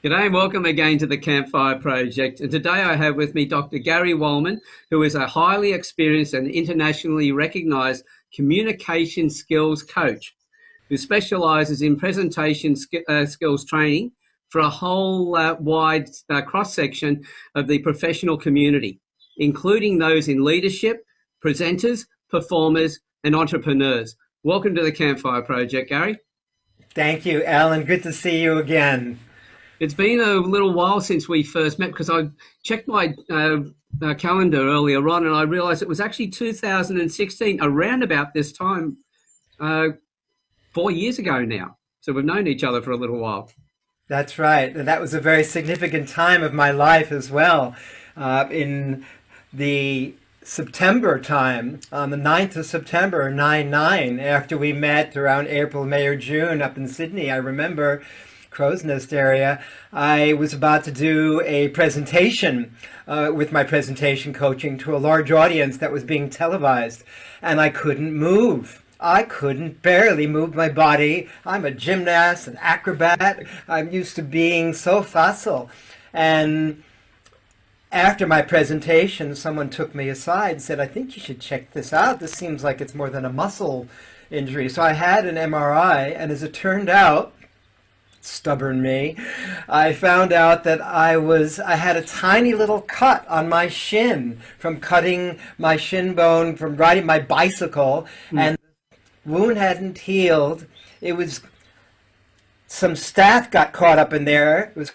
G'day and welcome again to the Campfire Project. And today I have with me Dr. Gary Wohlman, who is a highly experienced and internationally recognised communication skills coach who specialises in presentation skills training for a whole wide cross-section of the professional community, including those in leadership, presenters, performers and entrepreneurs. Welcome to the Campfire Project, Gary. Thank you, Alan. Good to see you again. It's been a little while since we first met because I checked my calendar earlier on and I realised it was actually 2016, around about this time, 4 years ago now. So we've known each other for a little while. That's right. And that was a very significant time of my life as well. In the September time, on the 9th of September, 9/9, after we met around April, May or June up in Sydney, I remember Crow's Nest area, I was about to do a presentation with my presentation coaching to a large audience that was being televised, and I couldn't move. I couldn't barely move my body. I'm a gymnast, an acrobat. I'm used to being so facile. And after my presentation, someone took me aside and said, I think you should check this out. This seems like it's more than a muscle injury. So I had an MRI, and as it turned out, stubborn me, I found out that I had a tiny little cut on my shin from cutting my shin bone from riding my bicycle, and the wound hadn't healed. It was some staph got caught up in there. It was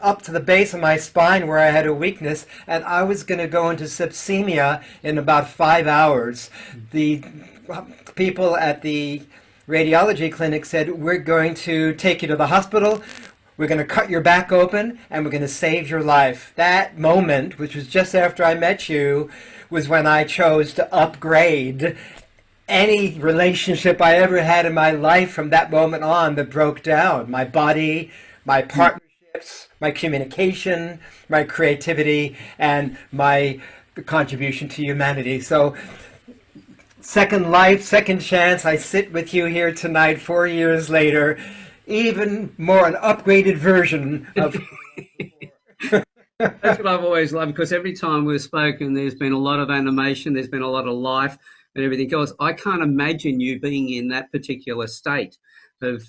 up to the base of my spine where I had a weakness, and I was going to go into sepsemia in about 5 hours. The people at the radiology clinic said, we're going to take you to the hospital, we're going to cut your back open, and we're going to save your life. That moment, which was just after I met you, was when I chose to upgrade any relationship I ever had in my life from that moment on that broke down. My body, my partnerships, my communication, my creativity, and my contribution to humanity. So, second life, second chance. I sit with you here tonight 4 years later, even more an upgraded version of That's what I've always loved, because every time we've spoken, there's been a lot of animation, there's been a lot of life and everything else. I can't imagine you being in that particular state of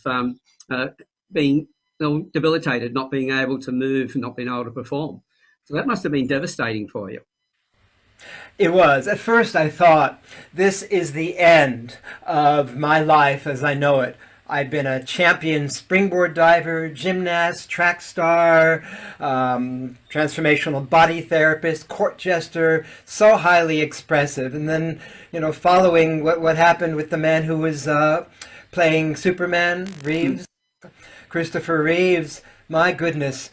being debilitated, not being able to move, not being able to perform. So that must have been devastating for you. It was. At first I thought, this is the end of my life as I know it. I've been a champion springboard diver, gymnast, track star, transformational body therapist, court jester, so highly expressive. And then, following what happened with the man who was playing Superman, Reeves, Christopher Reeves, my goodness,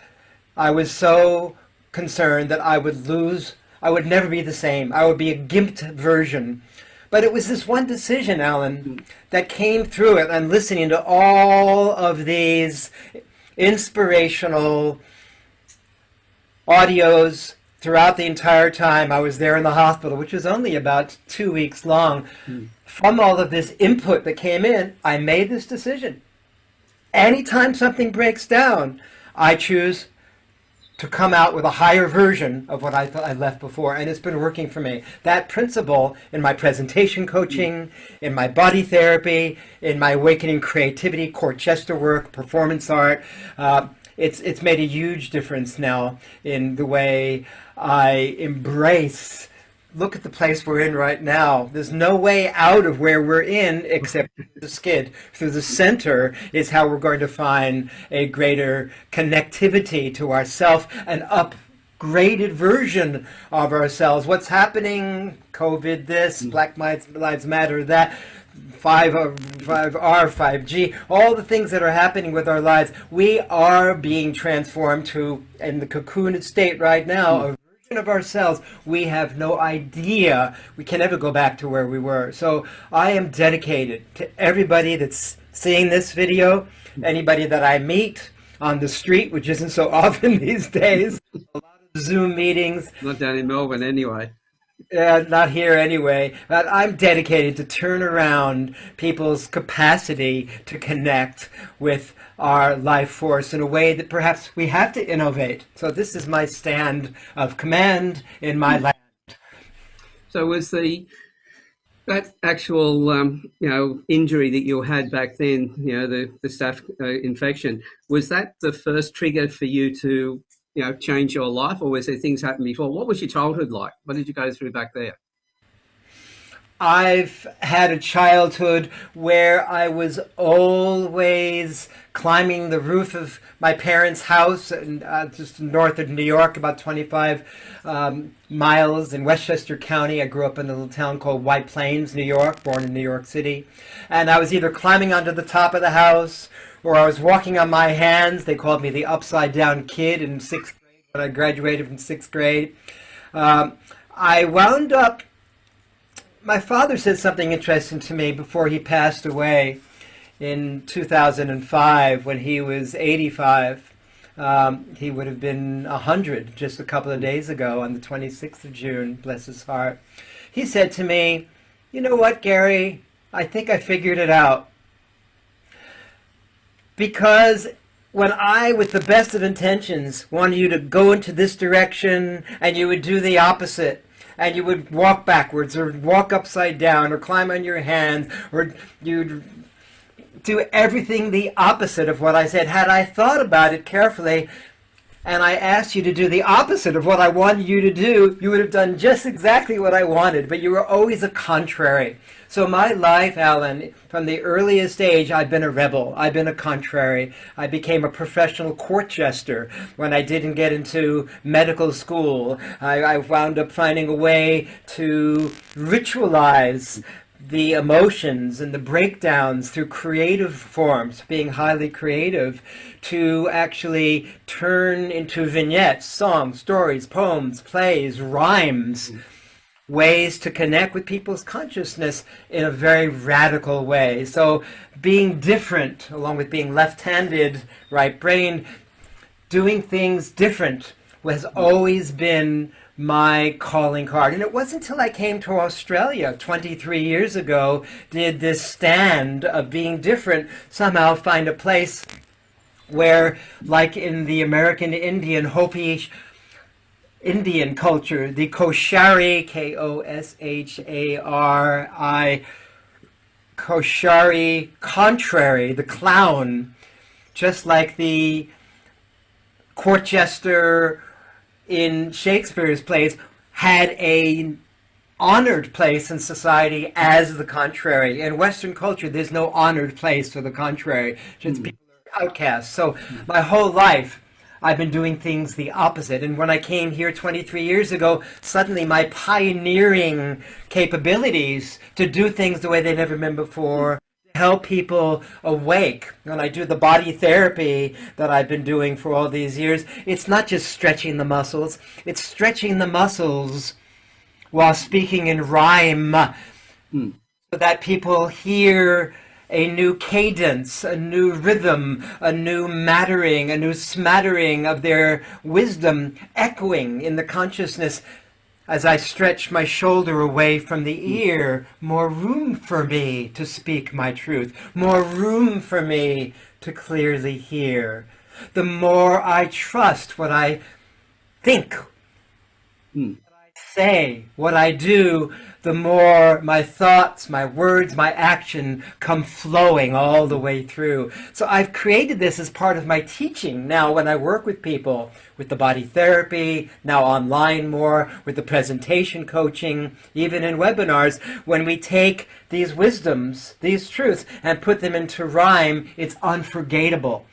I was so concerned that I would never be the same. I would be a gimped version. But it was this one decision, Alan, that came through it. I'm listening to all of these inspirational audios throughout the entire time I was there in the hospital, which was only about 2 weeks long. From all of this input that came in, I made this decision. Anytime something breaks down, I choose to come out with a higher version of what I thought I left before, and it's been working for me. That principle in my presentation coaching, in my body therapy, in my awakening creativity, court jester work, performance art, it's made a huge difference now in the way I embrace. Look at the place we're in right now. There's no way out of where we're in except the skid. Through the center is how we're going to find a greater connectivity to ourself, an upgraded version of ourselves. What's happening? COVID this, Black Lives Matter that, 5R, 5G, all the things that are happening with our lives. We are being transformed to, in the cocooned state right now, of ourselves. We have no idea. We can never go back to where we were. So I am dedicated to everybody that's seeing this video, anybody that I meet on the street, which isn't so often these days, a lot of Zoom meetings. Not down in Melbourne anyway. Not here anyway. But I'm dedicated to turn around people's capacity to connect with our life force in a way that perhaps we have to innovate. So this is my stand of command in my land. So was that actual injury that you had back then, the staph infection, was that the first trigger for you to change your life, or was there things happened before? What was your childhood like? What did you go through back there? I've had a childhood where I was always climbing the roof of my parents' house, and just north of New York, about 25 miles in Westchester County. I grew up in a little town called White Plains, New York, born in New York City. And I was either climbing onto the top of the house or I was walking on my hands. They called me the upside down kid in sixth grade when I graduated from sixth grade. I wound up My father said something interesting to me before he passed away in 2005 when he was 85. He would have been 100 just a couple of days ago on the 26th of June, bless his heart. He said to me, "You know what, Gary? I think I figured it out." Because when I, with the best of intentions, wanted you to go into this direction and you would do the opposite, and you would walk backwards or walk upside down or climb on your hand, or you'd do everything the opposite of what I said. Had I thought about it carefully and I asked you to do the opposite of what I wanted you to do, you would have done just exactly what I wanted, but you were always a contrary. So my life, Alan, from the earliest age, I've been a rebel. I've been a contrary. I became a professional court jester when I didn't get into medical school. I wound up finding a way to ritualize the emotions and the breakdowns through creative forms, being highly creative, to actually turn into vignettes, songs, stories, poems, plays, rhymes, ways to connect with people's consciousness in a very radical way. So being different, along with being left-handed, right-brained, doing things different has always been my calling card. And it wasn't until I came to Australia 23 years ago did this stand of being different somehow find a place where, like in the American Indian Hopi Indian culture, the Koshari, Koshari, Koshari, contrary, the clown, just like the court jester in Shakespeare's plays, had a honored place in society as the contrary. In Western culture, there's no honored place for the contrary. Just people are outcasts. So my whole life, I've been doing things the opposite. And when I came here 23 years ago, suddenly my pioneering capabilities to do things the way they've never been before, help people awake. When I do the body therapy that I've been doing for all these years, it's not just stretching the muscles, it's stretching the muscles while speaking in rhyme, so that people hear a new cadence, a new rhythm, a new mattering, a new smattering of their wisdom echoing in the consciousness. As I stretch my shoulder away from the ear, more room for me to speak my truth, more room for me to clearly hear. The more I trust what I think, what I say, what I do, the more my thoughts, my words, my action come flowing all the way through. So I've created this as part of my teaching now when I work with people, with the body therapy, now online more, with the presentation coaching, even in webinars. When we take these wisdoms, these truths, and put them into rhyme, it's unforgettable.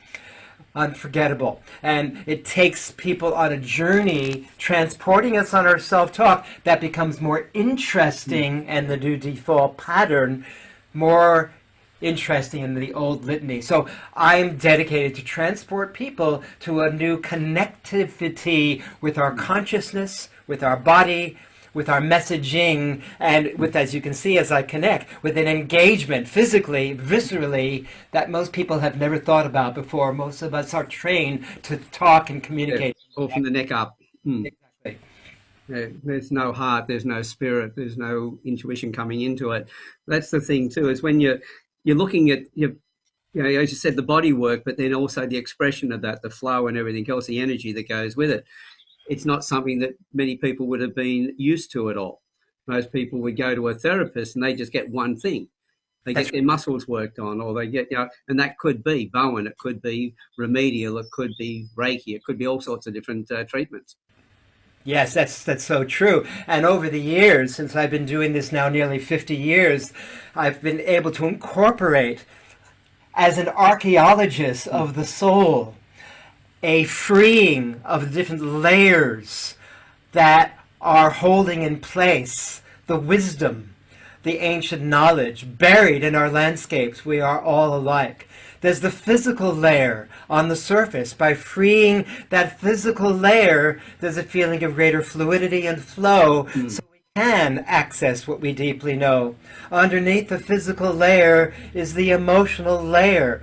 And it takes people on a journey, transporting us on our self-talk that becomes more interesting, and the new default pattern more interesting in the old litany. So I'm dedicated to transport people to a new connectivity with our consciousness, with our body, with our messaging, and with, as you can see as I connect, with an engagement physically, viscerally, that most people have never thought about before. Most of us are trained to talk and communicate. Or from the neck up. Exactly. There's no heart, there's no spirit, there's no intuition coming into it. That's the thing too, is when you're looking at your, you know, as you said, the body work, but then also the expression of that, the flow and everything else, the energy that goes with it. It's not something that many people would have been used to at all. Most people would go to a therapist and they just get one thing. They get their muscles worked on, or they get, you know, and that could be Bowen, it could be remedial, it could be Reiki, it could be all sorts of different treatments. Yes, that's so true. And over the years, since I've been doing this now nearly 50 years, I've been able to incorporate, as an archaeologist of the soul, a freeing of the different layers that are holding in place the wisdom, the ancient knowledge buried in our landscapes. We are all alike. There's the physical layer on the surface. By freeing that physical layer, there's a feeling of greater fluidity and flow, so we can access what we deeply know. Underneath the physical layer is the emotional layer,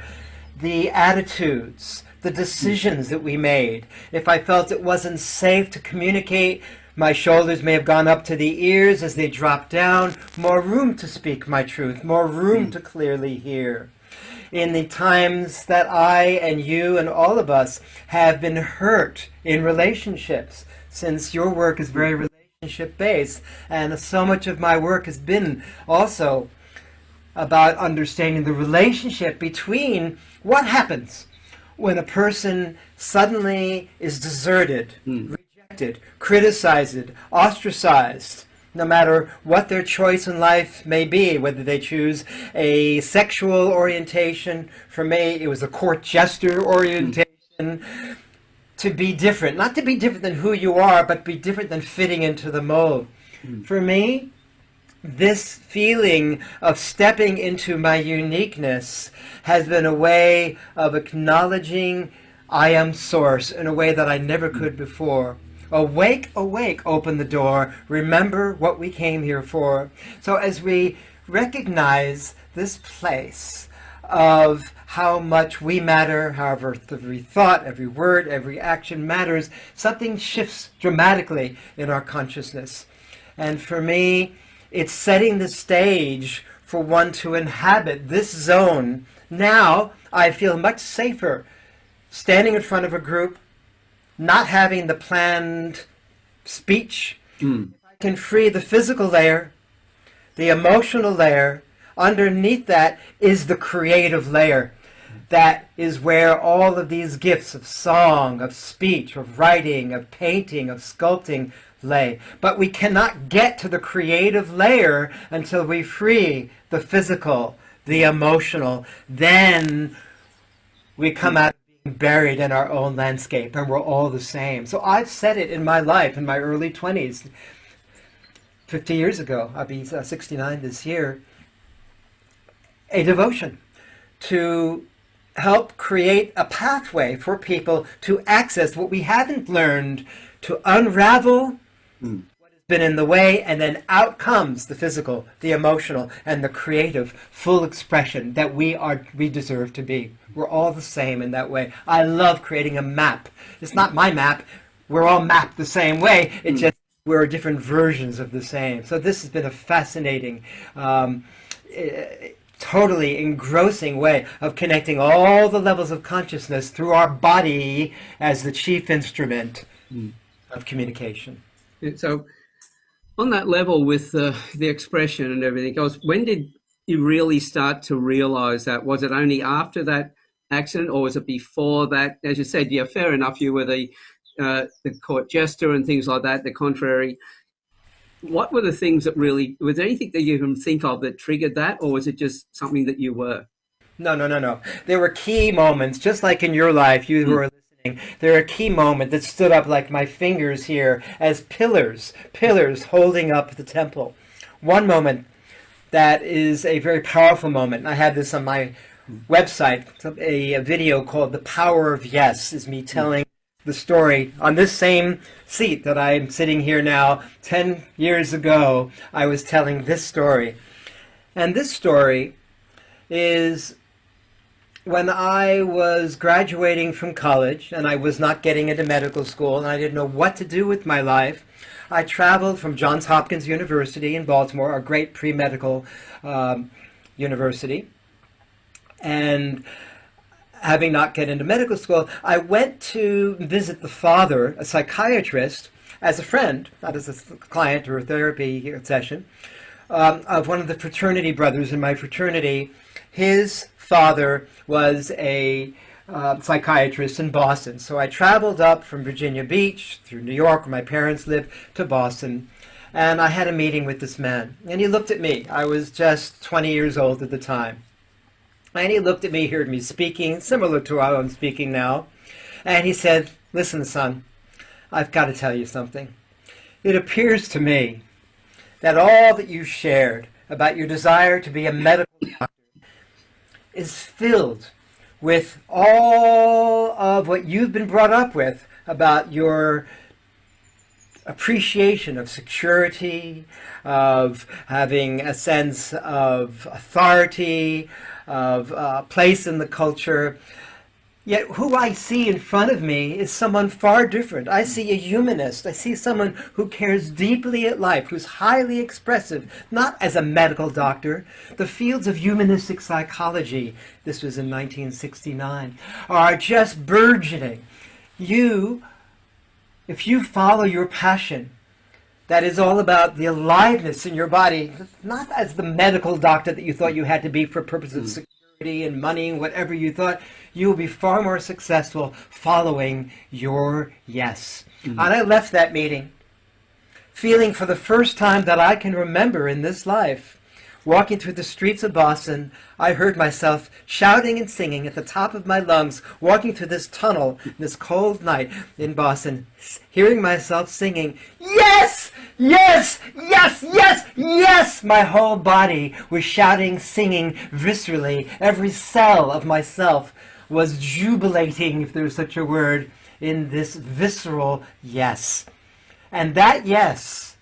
the attitudes, the decisions that we made. If I felt it wasn't safe to communicate, my shoulders may have gone up to the ears. As they drop down, more room to speak my truth, more room to clearly hear. In the times that I and you and all of us have been hurt in relationships, since your work is very relationship-based, and so much of my work has been also about understanding the relationship between what happens when a person suddenly is deserted, rejected, criticized, ostracized, no matter what their choice in life may be, whether they choose a sexual orientation. For me, it was a court jester orientation. To be different, not to be different than who you are, but be different than fitting into the mold. For me, this feeling of stepping into my uniqueness has been a way of acknowledging I am source in a way that I never could before. Awake, awake, open the door. Remember what we came here for. So as we recognize this place of how much we matter, however every thought, every word, every action matters, something shifts dramatically in our consciousness. And for me, it's setting the stage for one to inhabit this zone. Now I feel much safer standing in front of a group, not having the planned speech. I can free the physical layer, the emotional layer. Underneath that is the creative layer. That is where all of these gifts of song, of speech, of writing, of painting, of sculpting lay. But we cannot get to the creative layer until we free the physical, the emotional. Then we come out buried in our own landscape, and we're all the same. So I've said it in my life, in my early 20s, 50 years ago. I'll be 69 this year. A devotion to help create a pathway for people to access what we haven't learned, to unravel what has been in the way, and then out comes the physical, the emotional, and the creative full expression that we deserve to be. We're all the same in that way. I love creating a map. It's not my map. We're all mapped the same way. It's just we're different versions of the same. So this has been a fascinating, totally engrossing way of connecting all the levels of consciousness through our body as the chief instrument of communication. So on that level with the expression and everything else, when did you really start to realize that? Was it only after that accident, or was it before that? As you said, yeah, fair enough, you were the court jester and things like that, the contrary. What were the things that really, was there anything that you can think of that triggered that, or was it just something that you were? No. There were key moments, just like in your life, you who are listening. There are a key moment that stood up like my fingers here as pillars holding up the temple. One moment that is a very powerful moment. I have this on my website, a video called The Power of Yes, is me telling the story on this same seat that I'm sitting here now. 10 years ago, I was telling this story. And this story is when I was graduating from college and I was not getting into medical school and I didn't know what to do with my life, I traveled from Johns Hopkins University in Baltimore, a great pre-medical university, and having not get into medical school, I went to visit the father, a psychiatrist, as a friend, not as a client or a therapy session, of one of the fraternity brothers in my fraternity. His father was a psychiatrist in Boston. So I traveled up from Virginia Beach through New York, where my parents lived, to Boston. And I had a meeting with this man. And he looked at me. I was just 20 years old at the time. And he looked at me, heard me speaking, similar to how I'm speaking now. And he said, "Listen, son, I've got to tell you something. It appears to me that all that you shared about your desire to be a medical doctor is filled with all of what you've been brought up with about your appreciation of security, of having a sense of authority, of place in the culture. Yet who I see in front of me is someone far different. I see a humanist. I see someone who cares deeply at life, who's highly expressive, not as a medical doctor. The fields of humanistic psychology," this was in 1969, "are just burgeoning. If you follow your passion, that is all about the aliveness in your body, not as the medical doctor that you thought you had to be for purposes of security and money and whatever you thought, you will be far more successful following your yes." And I left that meeting feeling for the first time that I can remember in this life, walking through the streets of Boston, I heard myself shouting and singing at the top of my lungs, walking through this tunnel, this cold night in Boston, hearing myself singing, "Yes! Yes! Yes! Yes! Yes!" My whole body was shouting, singing viscerally. Every cell of myself was jubilating, if there's such a word, in this visceral yes. And that yes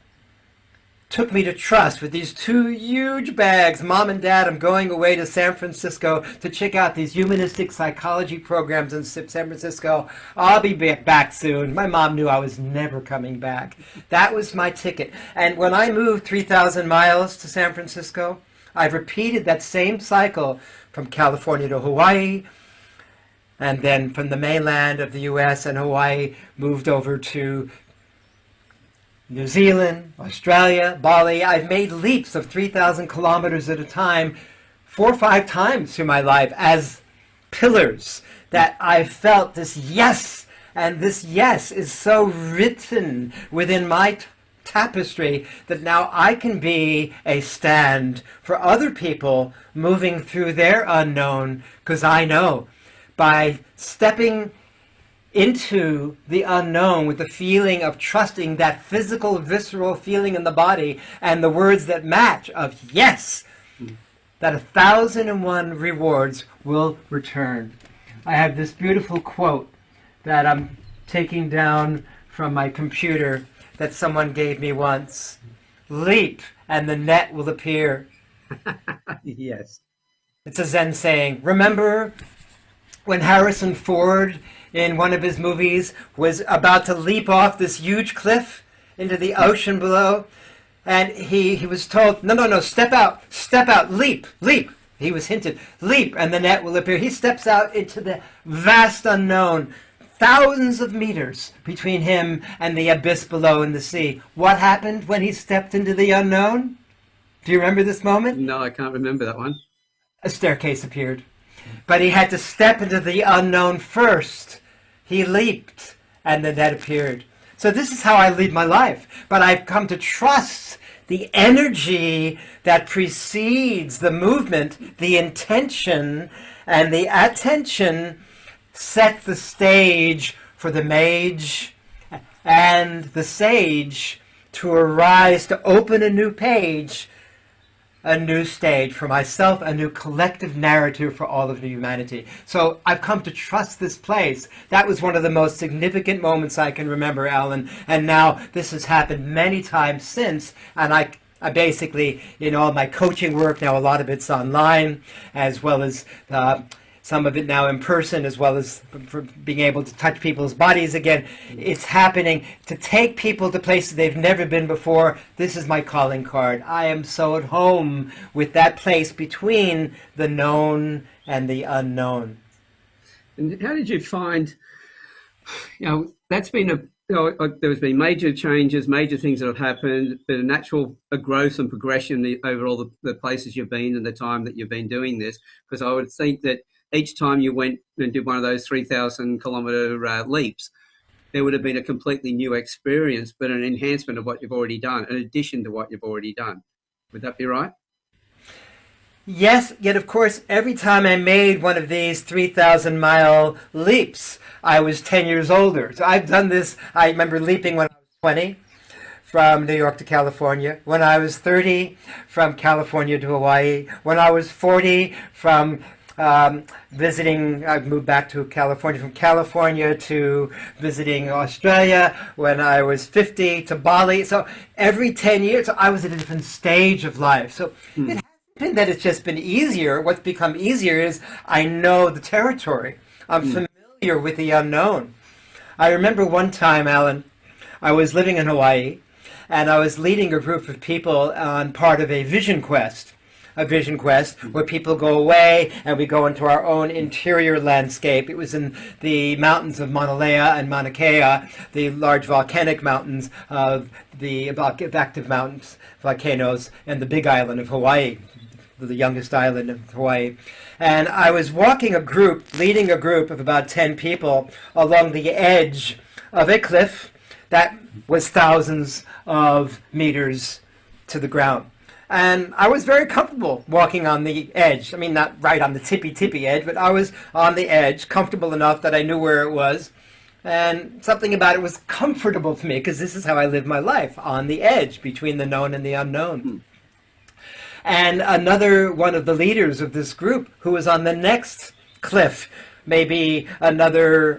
took me to trust with these two huge bags. "Mom and Dad, I'm going away to San Francisco to check out these humanistic psychology programs in San Francisco. I'll be back soon." My mom knew I was never coming back. That was my ticket. And when I moved 3,000 miles to San Francisco, I've repeated that same cycle from California to Hawaii, and then from the mainland of the U.S. and Hawaii, moved over to New Zealand, Australia, Bali. I've made leaps of 3,000 kilometers at a time 4 or 5 times through my life as pillars that I've felt this yes. And this yes is so written within my tapestry that now I can be a stand for other people moving through their unknown, because I know by stepping into the unknown with the feeling of trusting that physical, visceral feeling in the body and the words that match of yes, that 1,001 rewards will return. I have this beautiful quote that I'm taking down from my computer that someone gave me once. "Leap and the net will appear." Yes. It's a Zen saying. Remember when Harrison Ford in one of his movies was about to leap off this huge cliff into the ocean below, and he was told, no, step out, leap. He was hinted, leap and the net will appear. He steps out into the vast unknown, thousands of meters between him and the abyss below in the sea. What happened when he stepped into the unknown? Do you remember this moment? No, I can't remember that one. A staircase appeared. But he had to step into the unknown first. He leaped, and the net appeared. So this is how I lead my life. But I've come to trust the energy that precedes the movement, the intention, and the attention set the stage for the mage and the sage to arise, to open a new page, a new stage for myself, a new collective narrative for all of humanity. So I've come to trust this place. That was one of the most significant moments I can remember, Alan. And now this has happened many times since. And I basically, in all my coaching work, now a lot of it's online, as well as some of it now in person, as well as for being able to touch people's bodies again. It's happening to take people to places they've never been before. This is my calling card. I am so at home with that place between the known and the unknown. And how did you find, that's been there's been major changes, major things that have happened, but a natural growth and progression over all the places you've been and the time that you've been doing this. Because I would think that each time you went and did one of those 3,000 kilometre leaps, there would have been a completely new experience, but an enhancement of what you've already done, an addition to what you've already done. Would that be right? Yes, yet of course, every time I made one of these 3,000-mile leaps, I was 10 years older. So I've done this, I remember leaping when I was 20 from New York to California, when I was 30 from California to Hawaii, when I was 40 from visiting, I moved back to California, from California to visiting Australia, when I was 50 to Bali. So every 10 years, I was at a different stage of life. So it hasn't been that it's just been easier. What's become easier is I know the territory. I'm familiar with the unknown. I remember one time, Alan, I was living in Hawaii, and I was leading a group of people on part of a vision quest where people go away and we go into our own interior landscape. It was in the mountains of Mauna Lea and Mauna Kea, the large volcanic mountains of the active mountains, volcanoes, and the Big Island of Hawaii, the youngest island of Hawaii. And I was leading a group of about 10 people along the edge of a cliff that was thousands of meters to the ground. And I was very comfortable walking on the edge. I mean, not right on the tippy edge, but I was on the edge, comfortable enough that I knew where it was. And something about it was comfortable to me, because this is how I live my life, on the edge between the known and the unknown. And another one of the leaders of this group, who was on the next cliff, maybe another,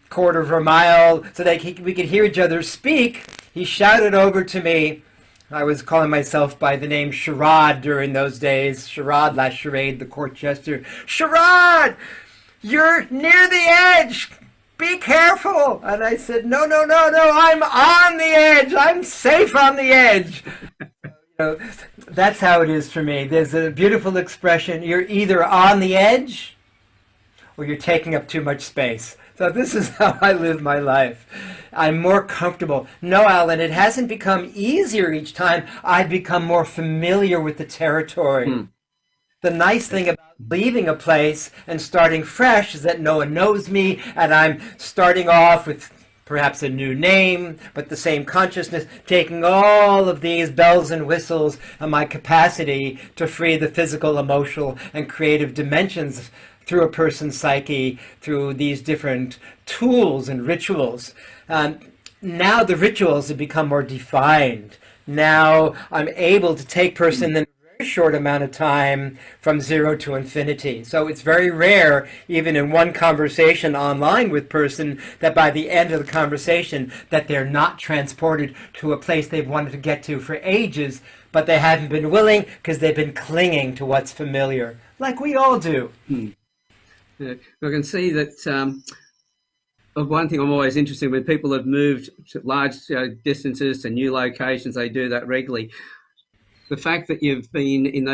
quarter of a mile, so that we could hear each other speak, he shouted over to me. I was calling myself by the name Charade during those days. Charade, la charade, the court jester. Charade! You're near the edge! Be careful! And I said, no, I'm on the edge! I'm safe on the edge! That's how it is for me. There's a beautiful expression. You're either on the edge or you're taking up too much space. So this is how I live my life. I'm more comfortable. No, Alan, it hasn't become easier each time. I've become more familiar with the territory. The nice thing about leaving a place and starting fresh is that no one knows me, and I'm starting off with perhaps a new name, but the same consciousness, taking all of these bells and whistles and my capacity to free the physical, emotional, and creative dimensions through a person's psyche, through these different tools and rituals. Now the rituals have become more defined. Now I'm able to take person in a very short amount of time from 0 to infinity. So it's very rare, even in one conversation online with person, that by the end of the conversation that they're not transported to a place they've wanted to get to for ages, but they haven't been willing because they've been clinging to what's familiar, like we all do. I can see that one thing I'm always interested in, when people have moved to large distances to new locations, they do that regularly. The fact that you've been in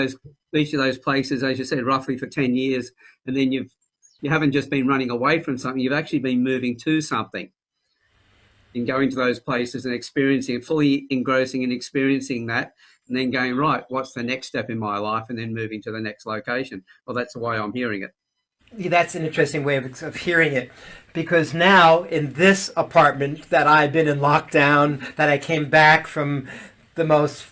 each of those places, as you said, roughly for 10 years, and then you haven't just been running away from something, you've actually been moving to something, and going to those places and experiencing it, fully engrossing and experiencing that, and then going, right, what's the next step in my life, and then moving to the next location. Well, that's the way I'm hearing it. That's an interesting way of hearing it, because now in this apartment that I've been in lockdown, that I came back from the most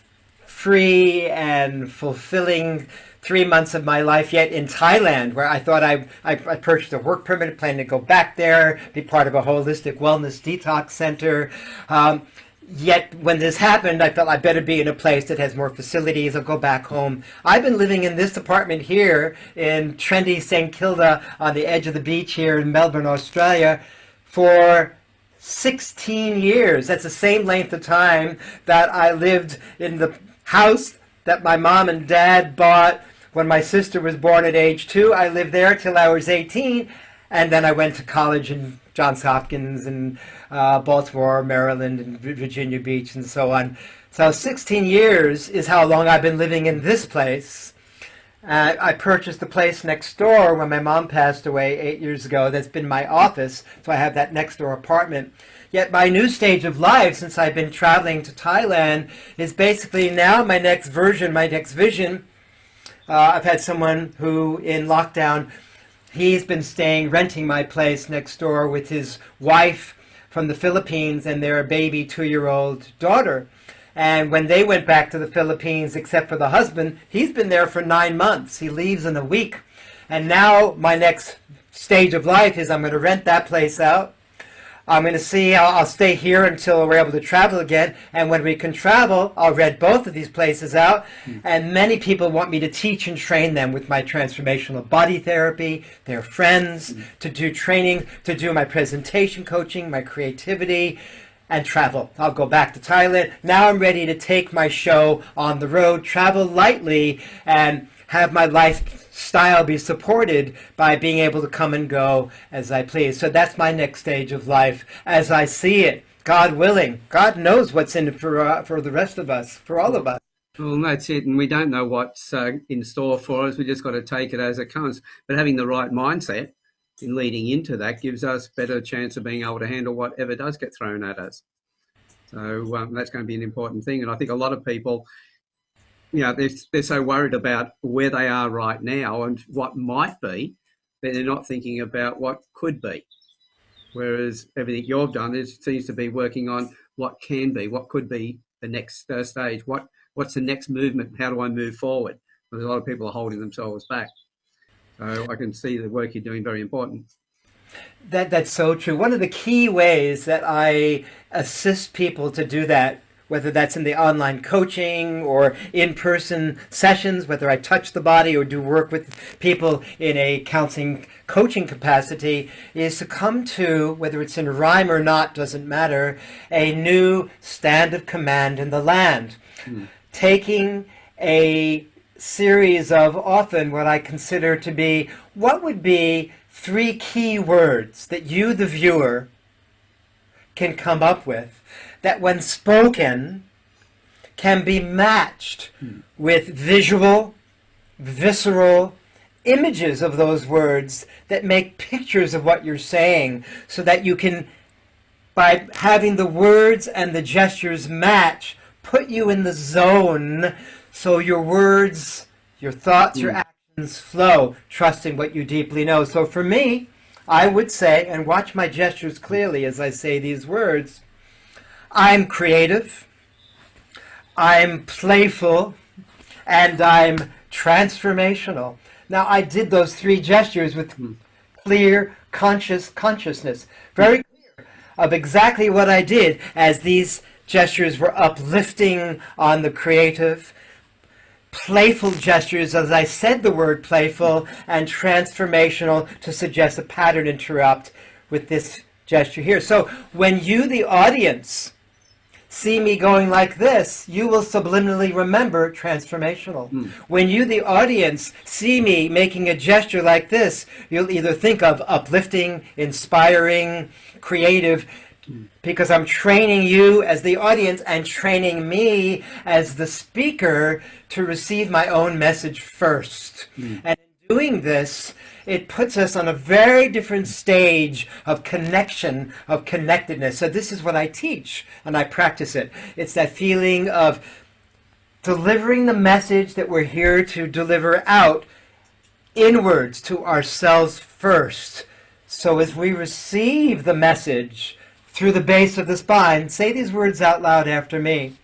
free and fulfilling 3 months of my life yet in Thailand, where I thought I purchased a work permit, planning to go back there, be part of a holistic wellness detox center. Yet when this happened, I felt I better be in a place that has more facilities. I'll go back home. I've been living in this apartment here in trendy St. Kilda on the edge of the beach here in Melbourne, Australia, for 16 years. That's the same length of time that I lived in the house that my mom and dad bought When my sister was born at age 2, I lived there till I was 18, and then I went to college in Johns Hopkins and Baltimore, Maryland, and Virginia Beach, and so on. So 16 years is how long I've been living in this place. I purchased the place next door when my mom passed away 8 years ago. That's been my office, so I have that next door apartment. Yet my new stage of life, since I've been traveling to Thailand, is basically now my next vision. I've had someone who, in lockdown, he's been renting my place next door with his wife from the Philippines and their baby 2-year-old daughter. And when they went back to the Philippines, except for the husband, he's been there for 9 months. He leaves in a week. And now my next stage of life is I'm going to rent that place out. I'm going to see, I'll stay here until we're able to travel again. And when we can travel, I'll rent both of these places out. And many people want me to teach and train them with my transformational body therapy, their friends, to do training, to do my presentation coaching, my creativity, and travel. I'll go back to Thailand. Now I'm ready to take my show on the road, travel lightly, and have my lifestyle be supported by being able to come and go as I please. So that's my next stage of life as I see it. God willing. God knows what's in it for the rest of us, for all of us. Well, that's it. And we don't know what's in store for us. We just got to take it as it comes. But having the right mindset in leading into that gives us better chance of being able to handle whatever does get thrown at us. So that's going to be an important thing. And I think a lot of people, they're so worried about where they are right now and what might be, that they're not thinking about what could be. Whereas everything you've done seems to be working on what can be, what could be the next stage, what's the next movement, how do I move forward? Because a lot of people are holding themselves back. So I can see the work you're doing very important. That's so true. One of the key ways that I assist people to do that, whether that's in the online coaching or in-person sessions, whether I touch the body or do work with people in a counseling coaching capacity, is to come to, whether it's in rhyme or not, doesn't matter, a new stand of command in the land. Taking a series of often what I consider to be, what would be 3 key words that you, the viewer, can come up with, that when spoken can be matched with visual, visceral images of those words that make pictures of what you're saying, so that you can, by having the words and the gestures match, put you in the zone so your words, your thoughts, your actions flow, trusting what you deeply know. So for me, I would say, and watch my gestures clearly as I say these words, I'm creative, I'm playful, and I'm transformational. Now, I did those 3 gestures with clear, consciousness, very clear of exactly what I did, as these gestures were uplifting on the creative, playful gestures as I said the word playful, and transformational to suggest a pattern interrupt with this gesture here. So when you, the audience, see me going like this, you will subliminally remember transformational. When you, the audience, see me making a gesture like this, you'll either think of uplifting, inspiring, creative, because I'm training you as the audience and training me as the speaker to receive my own message first. And in doing this, it puts us on a very different stage of connection, of connectedness. So this is what I teach, and I practice it. It's that feeling of delivering the message that we're here to deliver out inwards to ourselves first. So as we receive the message through the base of the spine, say these words out loud after me.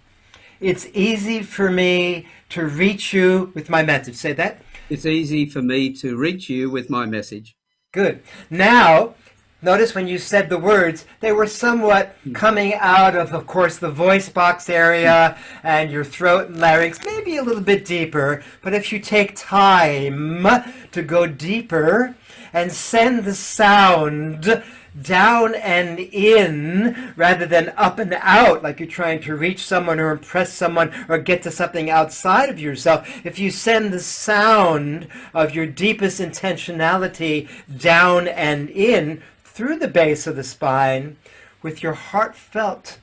It's easy for me to reach you with my message. Say that. It's easy for me to reach you with my message. Good. Now, notice when you said the words, they were somewhat coming out of course, the voice box area and your throat and larynx, maybe a little bit deeper. But if you take time to go deeper and send the sound down and in rather than up and out, like you're trying to reach someone or impress someone or get to something outside of yourself. If you send the sound of your deepest intentionality down and in through the base of the spine with your heartfelt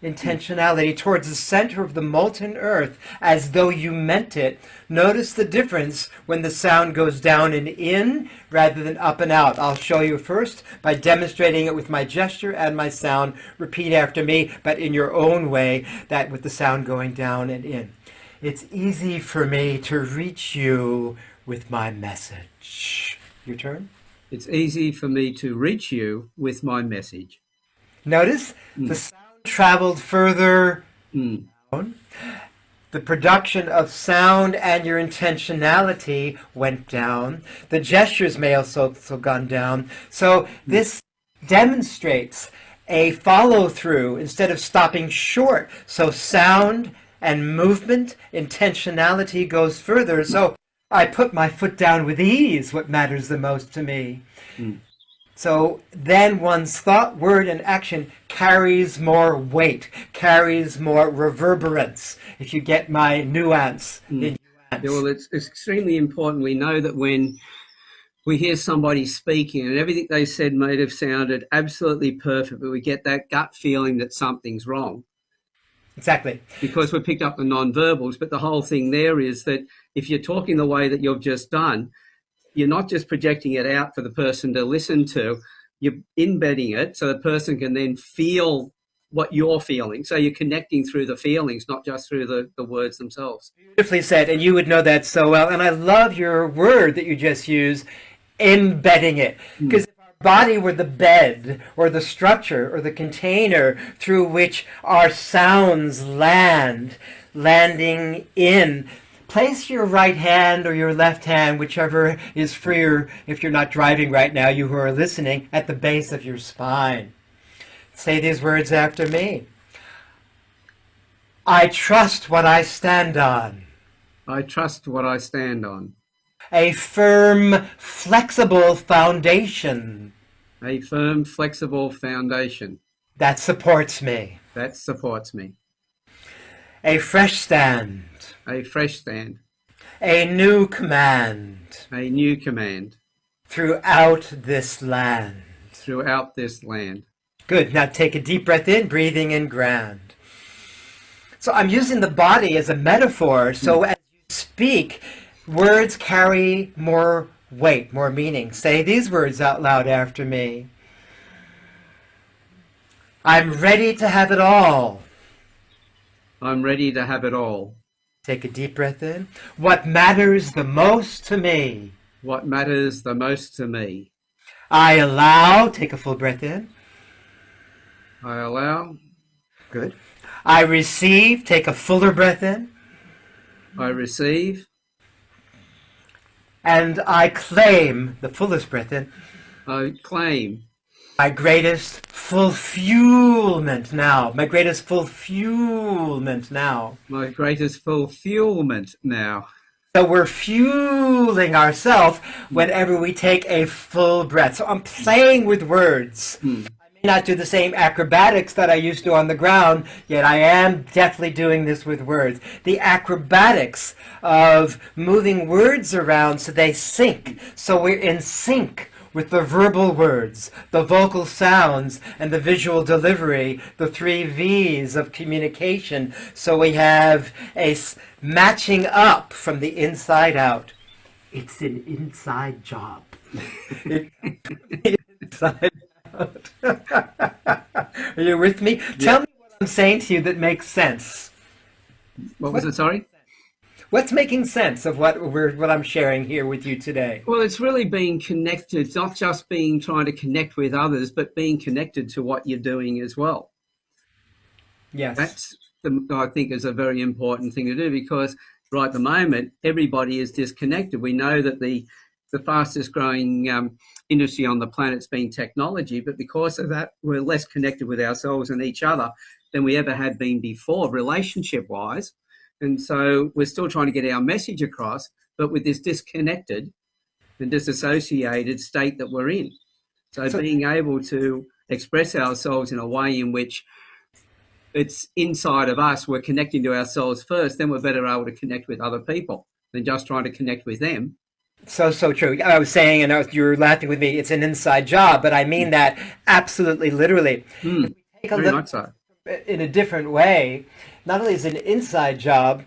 intentionality towards the center of the molten earth as though you meant it. Notice the difference when the sound goes down and in rather than up and out. I'll show you first by demonstrating it with my gesture and my sound. Repeat after me, but in your own way, that with the sound going down and in. It's easy for me to reach you with my message. Your turn. It's easy for me to reach you with my message. Notice the sound traveled further down. The production of sound and your intentionality went down. The gestures may also gone down. So this demonstrates a follow-through instead of stopping short. So sound and movement, intentionality goes further. So I put my foot down with ease, what matters the most to me. So then one's thought, word, and action carries more weight, carries more reverberance, if you get my nuance. Yeah, well, it's extremely important. We know that when we hear somebody speaking and everything they said may have sounded absolutely perfect, but we get that gut feeling that something's wrong. Exactly. Because we picked up the non-verbals, but the whole thing there is that if you're talking the way that you've just done, you're not just projecting it out for the person to listen to, you're embedding it so the person can then feel what you're feeling. So you're connecting through the feelings, not just through the words themselves. Beautifully said, and you would know that so well. And I love your word that you just used, embedding it. Because if our body were the bed or the structure or the container through which our sounds landing in, place your right hand or your left hand, whichever is freer if you're not driving right now, you who are listening, at the base of your spine. Say these words after me. I trust what I stand on. I trust what I stand on. A firm, flexible foundation. A firm, flexible foundation. That supports me. That supports me. A fresh stand. A fresh stand. A new command. A new command. Throughout this land. Throughout this land. Good. Now take a deep breath in, breathing in grand. So I'm using the body as a metaphor. So as you speak, words carry more weight, more meaning. Say these words out loud after me. I'm ready to have it all. I'm ready to have it all. Take a deep breath in. What matters the most to me? What matters the most to me? I allow. Take a full breath in. I allow. Good. I receive. Take a fuller breath in. I receive. And I claim. The fullest breath in. I claim. My greatest fulfillment now. My greatest fulfillment now. My greatest fulfillment now. So we're fueling ourselves whenever we take a full breath. So I'm playing with words. I may not do the same acrobatics that I used to on the ground, yet I am definitely doing this with words. The acrobatics of moving words around so they sync. So we're in sync with the verbal words, the vocal sounds, and the visual delivery, the 3 V's of communication. So we have a matching up from the inside out. It's an inside job. Inside out. Are you with me? Yeah. Tell me what I'm saying to you that makes sense. What was it, sorry? What's making sense of what I'm sharing here with you today? Well, it's really being connected, not just trying to connect with others, but being connected to what you're doing as well. Yes. That's, I think, is a very important thing to do, because right at the moment, everybody is disconnected. We know that the fastest growing industry on the planet's been technology, but because of that, we're less connected with ourselves and each other than we ever had been before, relationship-wise. And so we're still trying to get our message across, but with this disconnected and disassociated state that we're in. So being able to express ourselves in a way in which it's inside of us, we're connecting to ourselves first, then we're better able to connect with other people than just trying to connect with them. So true. I was saying, and you were laughing with me, it's an inside job, but I mean that absolutely literally. If we take a Very look much so. in a different way, not only is it an inside job,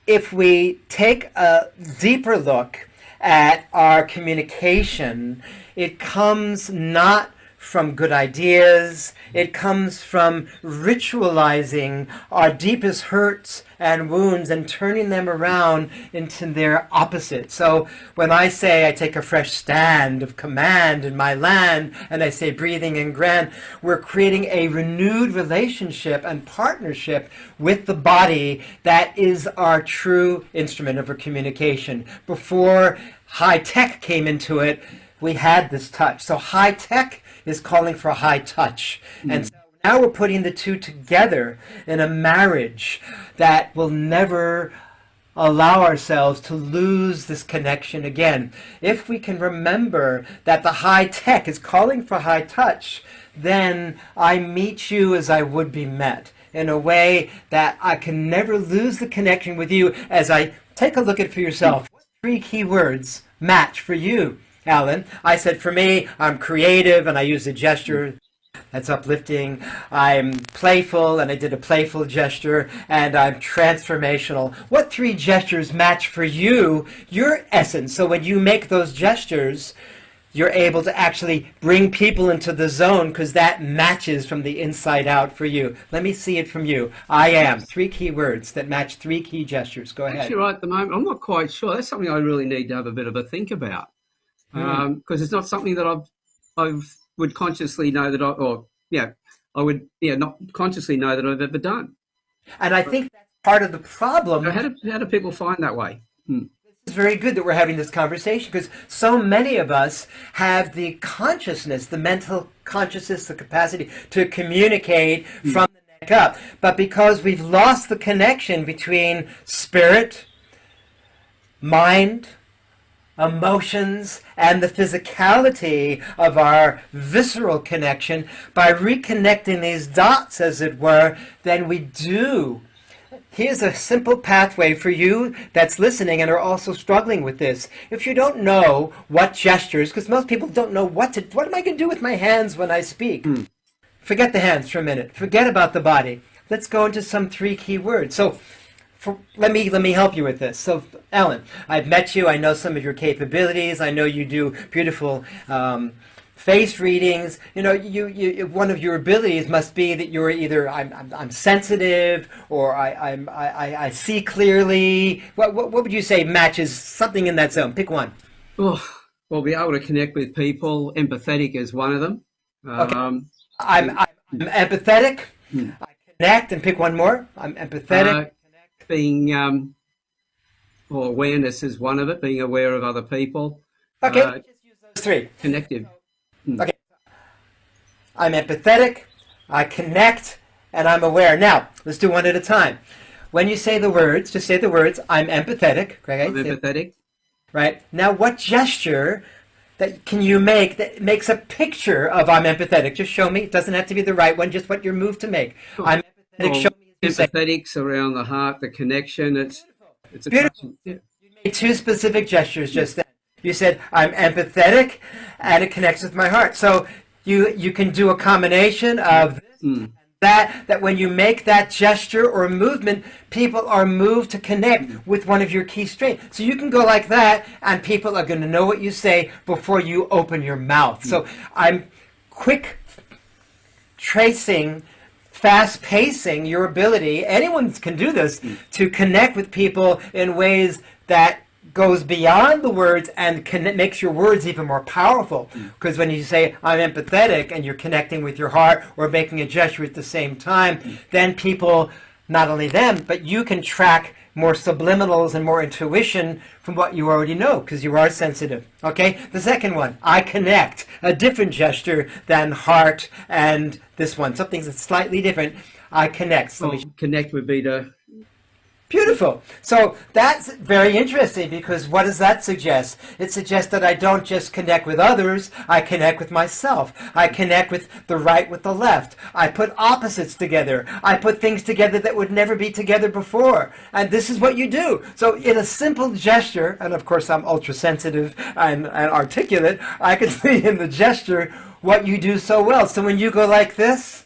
if we take a deeper look at our communication, it comes not from good ideas, it comes from ritualizing our deepest hurts and wounds and turning them around into their opposite. So when I say I take a fresh stand of command in my land, and I say breathing in grand, we're creating a renewed relationship and partnership with the body that is our true instrument of our communication. Before high tech came into it, we had this touch. So high tech is calling for a high touch. And so now we're putting the two together in a marriage that will never allow ourselves to lose this connection again. If we can remember that the high tech is calling for high touch, then I meet you as I would be met, in a way that I can never lose the connection with you. As I take a look at it for yourself, what 3 key words match for you, Alan? I said for me, I'm creative and I use a gesture that's uplifting. I'm playful and I did a playful gesture, and I'm transformational. What 3 gestures match for you, your essence? So when you make those gestures, you're able to actually bring people into the zone because that matches from the inside out for you. Let me see it from you. I am. 3 key words that match 3 key gestures. Go ahead. Actually, right at the moment, I'm not quite sure. That's something I really need to have a bit of a think about, because it's not something that I would consciously know that I would not consciously know that I've ever done. And I think that's part of the problem. So how do people find that way? It's very good that we're having this conversation, because so many of us have the consciousness, the mental consciousness, the capacity to communicate from the neck up. But because we've lost the connection between spirit, mind, emotions, and the physicality of our visceral connection, by reconnecting these dots, as it were, then we do. Here's a simple pathway for you that's listening and are also struggling with this. If you don't know what gestures, because most people don't know what am I going to do with my hands when I speak? Forget the hands for a minute. Forget about the body. Let's go into some 3 key words. So let me help you with this. So, Alan, I've met you. I know some of your capabilities. I know you do beautiful face readings. You one of your abilities must be that you're either I'm sensitive, or I see clearly. What would you say matches something in that zone? Pick one. Well, be able to connect with people. Empathetic is one of them. Okay. I'm empathetic. I connect, and pick one more. I'm empathetic. Being awareness is one of it. Being aware of other people. Okay, just use those 3. Connective. Okay. I'm empathetic, I connect, and I'm aware. Now, let's do one at a time. When you say the words, just say the words, I'm empathetic. Okay? I'm empathetic. Right. Now, what gesture that can you make that makes a picture of I'm empathetic? Just show me. It doesn't have to be the right one, just what you're moved to make. I'm empathetic, show me. Empathetic's around the heart, the connection. It's a beautiful. You made 2 specific gestures just then. You said, I'm empathetic, and it connects with my heart. So you can do a combination of this and that when you make that gesture or movement, people are moved to connect with one of your key strengths. So you can go like that, and people are going to know what you say before you open your mouth. So I'm quick tracing, fast pacing your ability. Anyone can do this, to connect with people in ways that goes beyond the words and makes your words even more powerful. Because when you say I'm empathetic and you're connecting with your heart or making a gesture at the same time, then people, not only them, but you can track more subliminals and more intuition from what you already know, because you are sensitive. Okay? The second one, I connect, a different gesture than heart and this one, something that's slightly different. I connect. Connect would be to Beautiful. So that's very interesting, because what does that suggest? It suggests that I don't just connect with others, I connect with myself. I connect with the right with the left. I put opposites together. I put things together that would never be together before. And this is what you do. So in a simple gesture, and of course I'm ultra sensitive and articulate, I can see in the gesture what you do so well. So when you go like this,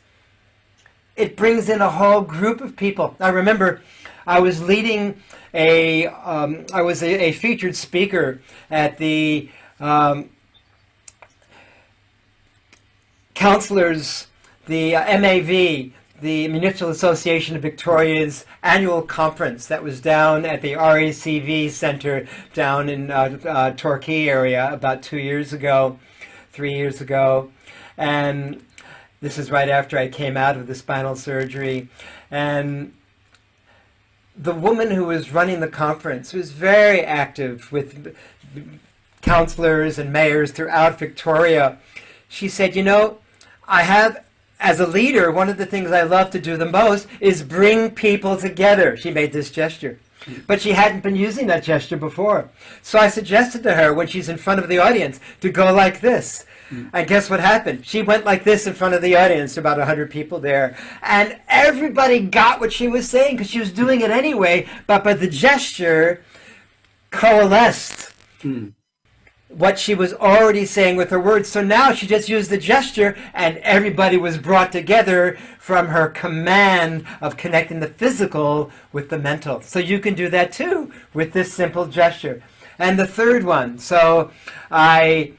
it brings in a whole group of people. I remember I was leading I was a featured speaker at the counselors, the MAV, the Municipal Association of Victoria's annual conference that was down at the RACV Center down in Torquay area about 3 years ago. And this is right after I came out of the spinal surgery. And the woman who was running the conference was very active with counselors and mayors throughout Victoria. She said, you know, I have, as a leader, one of the things I love to do the most is bring people together. She made this gesture. But she hadn't been using that gesture before. So I suggested to her, when she's in front of the audience, to go like this. And guess what happened? She went like this in front of the audience, about 100 people there. And everybody got what she was saying, because she was doing it anyway, but the gesture coalesced what she was already saying with her words. So now she just used the gesture, and everybody was brought together from her command of connecting the physical with the mental. So you can do that too with this simple gesture. And the third one, so I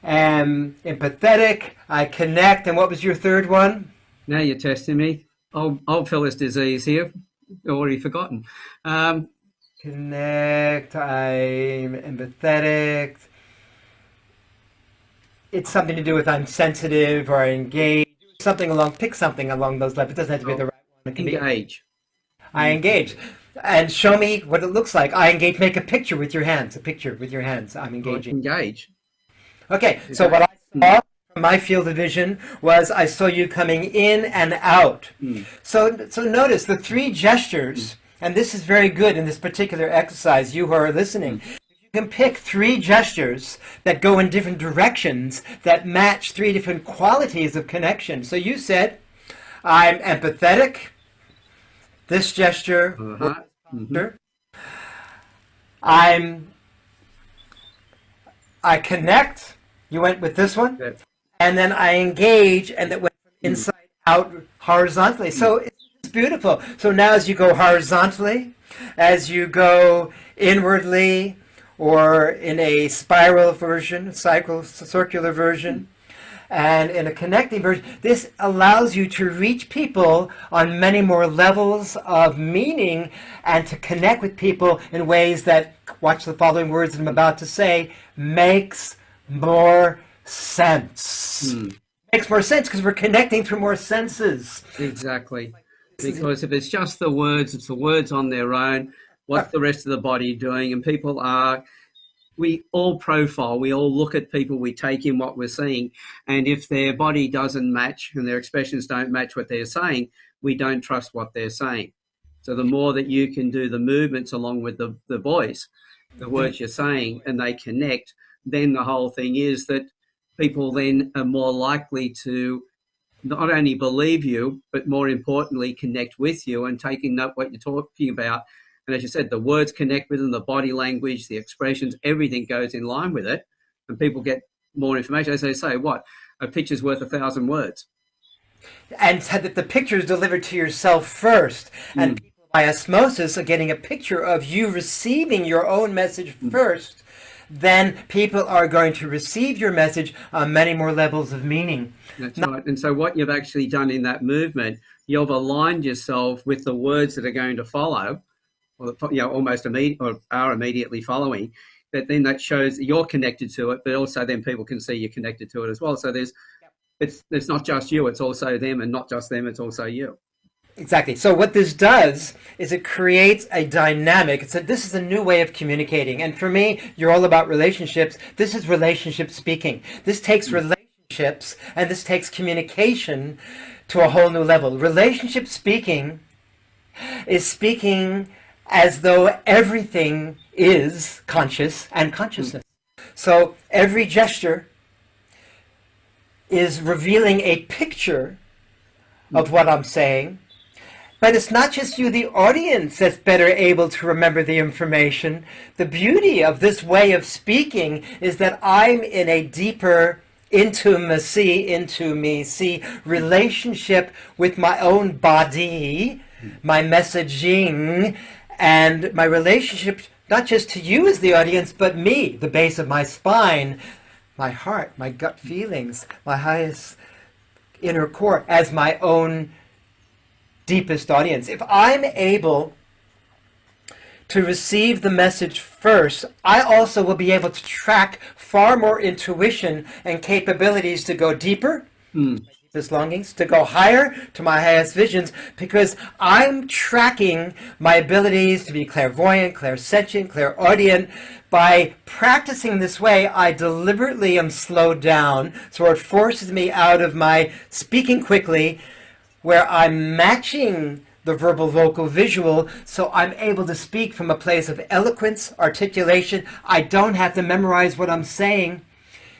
am empathetic, I connect, and what was your third one? Now you're testing me. Old fella's disease here. Already forgotten. Connect, I'm empathetic. It's something to do with I'm sensitive or I engage. Pick something along those lines. It doesn't have to be the right one. It can engage. I engage. And show me what it looks like. I engage. Make a picture with your hands. A picture with your hands. I'm engaging. Engage. Okay, so what I saw from my field of vision was I saw you coming in and out. So notice the three gestures, and this is very good in this particular exercise, you who are listening. You can pick three gestures that go in different directions that match three different qualities of connection. So you said, I'm empathetic. This gesture. I connect. You went with this one. Yes. And then I engage, and that went from inside out horizontally. So it's beautiful. So now as you go horizontally, as you go inwardly, or in a spiral version, circular version, and in a connecting version, this allows you to reach people on many more levels of meaning and to connect with people in ways that, watch the following words I'm about to say, makes more sense. Makes more sense because we're connecting through more senses. Exactly. Because if it's just the words, it's the words on their own. What's the rest of the body doing? And people we all profile, we all look at people, we take in what we're seeing. And if their body doesn't match and their expressions don't match what they're saying, we don't trust what they're saying. So the more that you can do the movements along with the voice, the words you're saying, and they connect, then the whole thing is that people then are more likely to not only believe you, but more importantly, connect with you and taking note what you're talking about. And as you said, the words connect with them, the body language, the expressions, everything goes in line with it. And people get more information. As they say, what? A picture's worth 1,000 words. And that the picture is delivered to yourself first. And people by osmosis are getting a picture of you receiving your own message first. Then people are going to receive your message on many more levels of meaning. That's right. And so what you've actually done in that movement, you've aligned yourself with the words that are going to follow, or almost are immediately following. But then that shows that you're connected to it, but also then people can see you're connected to it as well. So it's not just you, it's also them, and not just them, it's also you. Exactly. So what this does is it creates a dynamic. This is a new way of communicating. And for me, you're all about relationships. This is relationship speaking. This takes relationships and this takes communication to a whole new level. Relationship speaking is speaking as though everything is conscious and consciousness. So every gesture is revealing a picture of what I'm saying. But it's not just you, the audience, that's better able to remember the information. The beauty of this way of speaking is that I'm in a deeper intimacy, relationship with my own body, my messaging, and my relationship not just to you as the audience, but me, the base of my spine, my heart, my gut feelings, my highest inner core as my own deepest audience. If I'm able to receive the message first, I also will be able to track far more intuition and capabilities to go deeper, deepest longings, to go higher, to my highest visions, because I'm tracking my abilities to be clairvoyant, clairsentient, clairaudient. By practicing this way, I deliberately am slowed down, so it forces me out of my speaking quickly, where I'm matching the verbal, vocal, visual, so I'm able to speak from a place of eloquence, articulation. I don't have to memorize what I'm saying.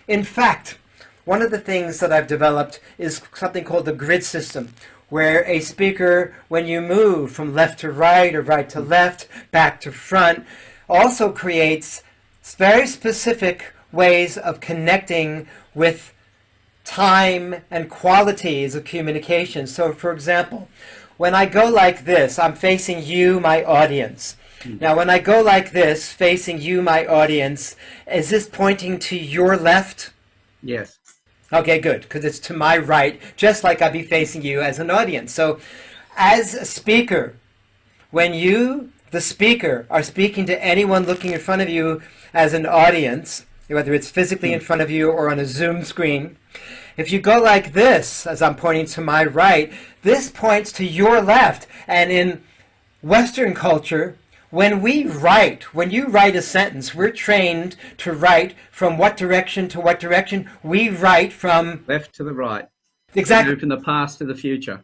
In fact, one of the things that I've developed is something called the grid system, where a speaker, when you move from left to right or right to left, back to front, also creates very specific ways of connecting with time and qualities of communication. So, for example, when I go like this, I'm facing you, my audience. Now, when I go like this, facing you, my audience, is this pointing to your left? Yes. Okay, good, because it's to my right, just like I'd be facing you as an audience. So, as a speaker, when you, the speaker, are speaking to anyone looking in front of you as an audience, whether it's physically in front of you or on a Zoom screen, if you go like this, as I'm pointing to my right, this points to your left. And in Western culture, when you write a sentence, we're trained to write from what direction to what direction. We write from left to the right. Exactly. From the past to the future.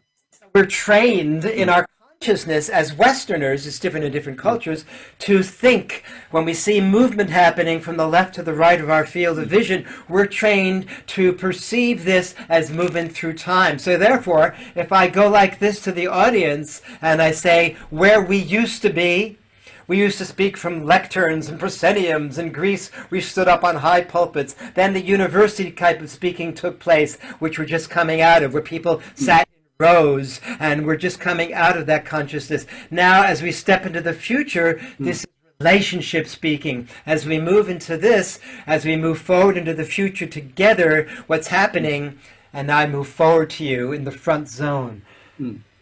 We're trained in our consciousness as Westerners, it's different in different cultures, to think. When we see movement happening from the left to the right of our field of vision, we're trained to perceive this as movement through time. So therefore, if I go like this to the audience and I say, where we used to be, we used to speak from lecterns and prosceniums. In Greece, we stood up on high pulpits. Then the university type of speaking took place, which we're just coming out of, where people sat rows, and we're just coming out of that consciousness. Now, as we step into the future, this is relationship speaking. As we move into this, as we move forward into the future together, what's happening, and I move forward to you in the front zone.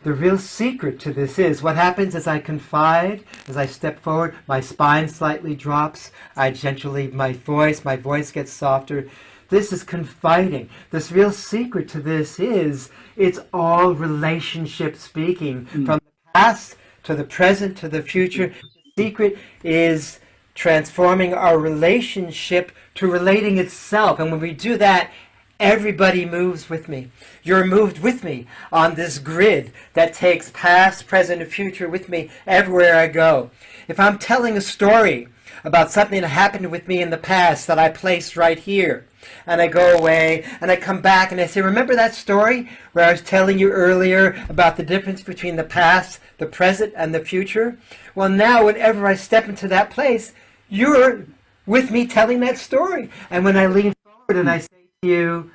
The real secret to this is what happens as I confide, as I step forward, my spine slightly drops, I gently, my voice gets softer. This is confiding. This real secret to this is it's all relationship speaking. From the past to the present to the future. The secret is transforming our relationship to relating itself. And when we do that, everybody moves with me. You're moved with me on this grid that takes past, present, and future with me everywhere I go. If I'm telling a story about something that happened with me in the past that I placed right here, and I go away, and I come back, and I say, remember that story where I was telling you earlier about the difference between the past, the present, and the future? Well, now, whenever I step into that place, you're with me telling that story. And when I lean forward and I say to you,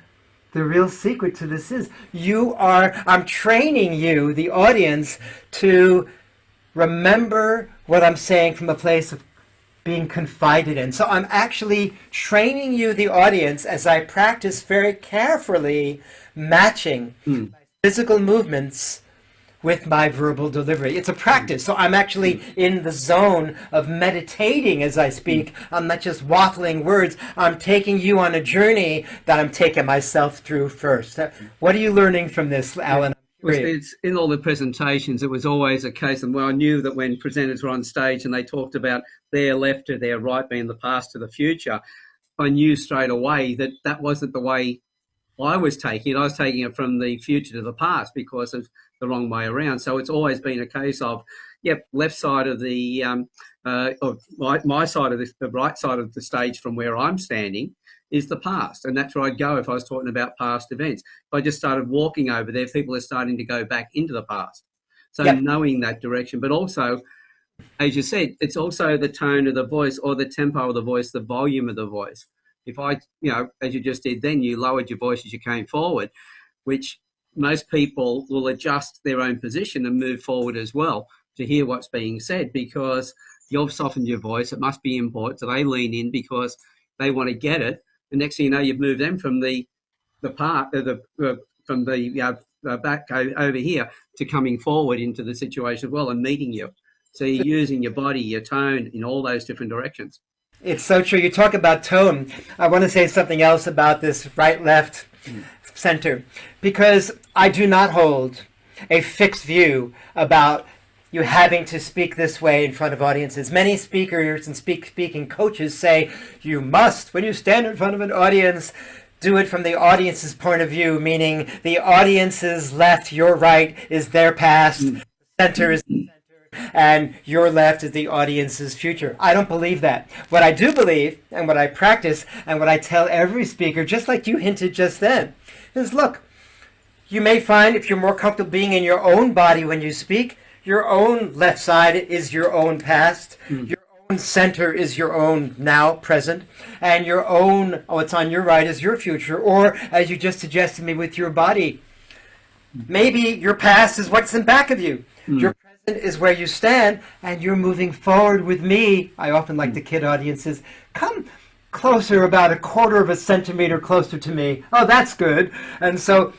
the real secret to this is, I'm training you, the audience, to remember what I'm saying from a place of being confided in. So I'm actually training you, the audience, as I practice very carefully matching my physical movements with my verbal delivery. It's a practice. So I'm actually in the zone of meditating as I speak. I'm not just waffling words. I'm taking you on a journey that I'm taking myself through first. What are you learning from this, Alan? It's in all the presentations, it was always a case of, well, I knew that when presenters were on stage and they talked about their left or their right being the past or the future, I knew straight away that that wasn't the way I was taking it from the future to the past because of the wrong way around. So it's always been a case of, left side of the, of my side of the right side of the stage from where I'm standing is the past. And that's where I'd go if I was talking about past events. If I just started walking over there, people are starting to go back into the past. So knowing that direction, but also, as you said, it's also the tone of the voice or the tempo of the voice, the volume of the voice. If I, as you just did then, you lowered your voice as you came forward, which most people will adjust their own position and move forward as well to hear what's being said, because you've softened your voice. It must be important. So they lean in because they want to get it. The next thing you know, you've moved them from the part of from the back over here to coming forward into the situation as well and meeting you. So you're using your body, your tone in all those different directions. It's so true. You talk about tone. I want to say something else about this right, left, center, because I do not hold a fixed view about you having to speak this way in front of audiences. Many speakers and speaking coaches say you must, when you stand in front of an audience, do it from the audience's point of view, meaning the audience's left, your right is their past, center is the center, and your left is the audience's future. I don't believe that. What I do believe, and what I practice, and what I tell every speaker, just like you hinted just then, is look, you may find if you're more comfortable being in your own body when you speak, your own left side is your own past, your own center is your own now, present, and your own, what's on your right is your future, or as you just suggested me with your body, maybe your past is what's in back of you. Your present is where you stand, and you're moving forward with me. I often like to kid audiences, come closer, about 1/4 of a centimeter closer to me. Oh, that's good. And so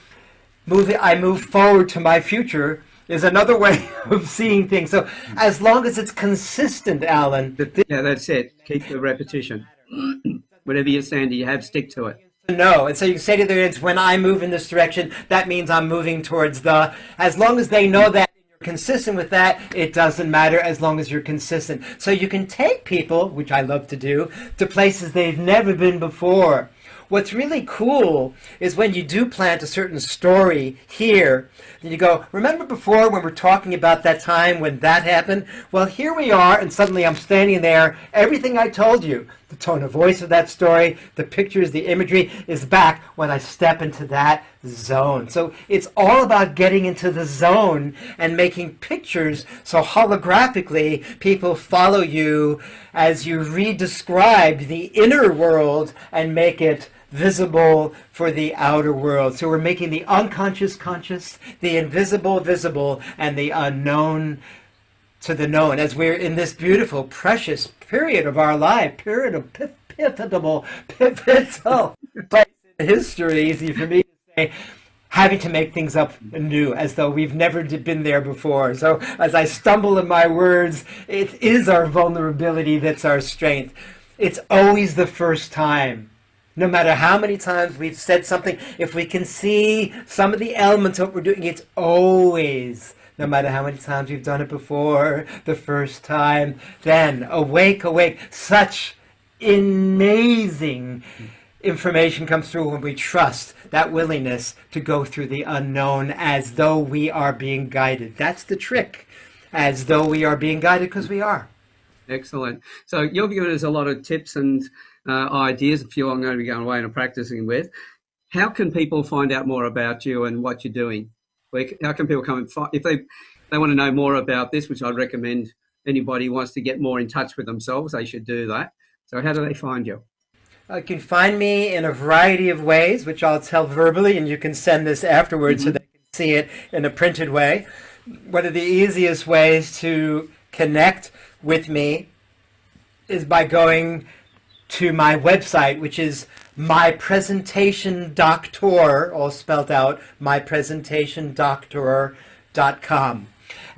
I move forward to my future is another way of seeing things. So as long as it's consistent, Alan. That's it. Keep the repetition. Whatever you're saying, you have, stick to it. No, and so you can say to the audience, when I move in this direction, that means I'm moving towards the, as long as they know that, you're consistent with that, it doesn't matter as long as you're consistent. So you can take people, which I love to do, to places they've never been before. What's really cool is when you do plant a certain story here, and you go, remember before when we're talking about that time when that happened? Well, here we are, and suddenly I'm standing there. Everything I told you, the tone of voice of that story, the pictures, the imagery, is back when I step into that zone. So it's all about getting into the zone and making pictures so holographically people follow you as you re-describe the inner world and make it visible for the outer world. So we're making the unconscious conscious, the invisible visible, and the unknown to the known, as we're in this beautiful, precious period of our life, period of pivotal place in history, easy for me to say, having to make things up anew, as though we've never been there before. So as I stumble in my words, it is our vulnerability that's our strength. It's always the first time. No matter how many times we've said something, if we can see some of the elements of what we're doing, it's always, no matter how many times we've done it before, the first time. Then, awake, awake. Such amazing information comes through when we trust that willingness to go through the unknown as though we are being guided. That's the trick, as though we are being guided, because we are. Excellent. So you've given us a lot of tips and ideas, a few I'm going to be going away and practicing with. How can people find out more about you and what you're doing? How can people come and if they want to know more about this, which I'd recommend anybody who wants to get more in touch with themselves, they should do that. So how do they find you? You can find me in a variety of ways, which I'll tell verbally, and you can send this afterwards so they can see it in a printed way. One of the easiest ways to connect with me is by going to my website, which is mypresentationdoctor, all spelled out, mypresentationdoctor.com.